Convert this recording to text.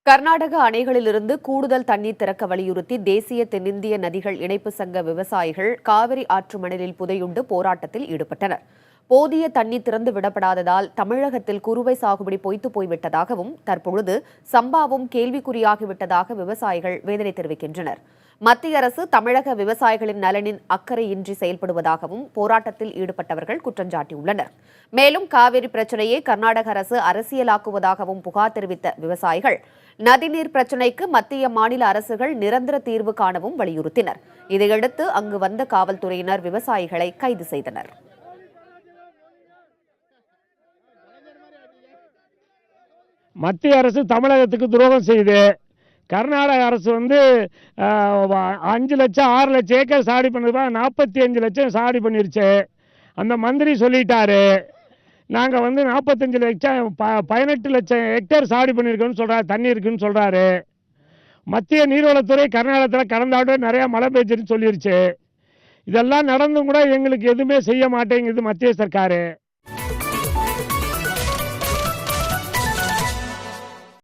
கர்நாடக அணைகளிலிருந்து கூடுதல் தண்ணீர் திறக்க வலியுறுத்தி தேசிய தென்னிந்திய நதிகள் இணைப்பு சங்க விவசாயிகள் காவிரி ஆற்று மணலில் புதையுண்டு போராட்டத்தில் ஈடுபட்டனர். போதிய தண்ணீர் திறந்து விடப்படாததால் தமிழகத்தில் குறுவை சாகுபடி பொய்த்து போய்விட்டதாகவும் தற்பொழுது சம்பாவும் கேள்விக்குறியாகிவிட்டதாக விவசாயிகள் வேதனை தெரிவிக்கின்றனர். மத்திய அரசு தமிழக விவசாயிகளின் நலனின் அக்கறையின்றி செயல்படுவதாகவும் போராட்டத்தில் ஈடுபட்டவர்கள் குற்றம் சாட்டியுள்ளனர். மேலும் காவிரி பிரச்சினையை கர்நாடக அரசு அரசியலாக்குவதாகவும் புகார் தெரிவித்த விவசாயிகள் நதிநீர் பிரச்சினைக்கு மத்திய மாநில அரசுகள் நிரந்தர தீர்வு காணவும் வலியுறுத்தினர். இதையடுத்து அங்கு வந்த காவல்துறையினர் விவசாயிகளை கைது செய்தனர். மத்திய அரசு தமிழகத்துக்கு துரோகம் செய்யுது. கர்நாடக அரசு 5 லட்சம் 6 லட்சம் ஏக்கர் சாடி பண்ணதுப்பா 45 லட்சம் சாடி பண்ணிருச்சு. அந்த மந்திரி சொல்லிட்டாரு, நாங்கள் 45 லட்சம் 18 லட்சம் ஹெக்டேர் சாடி பண்ணியிருக்கோன்னு சொல்கிறாரு, தண்ணி இருக்குன்னு சொல்கிறாரு. மத்திய நீர்வளத்துறை கர்நாடகத்தில் கடந்த ஆண்டு நிறையா மழை பெய்ஞ்சுன்னு சொல்லிருச்சு. இதெல்லாம் நடந்தும் கூட எங்களுக்கு எதுவுமே செய்ய மாட்டேங்குது மத்திய சர்க்காரு.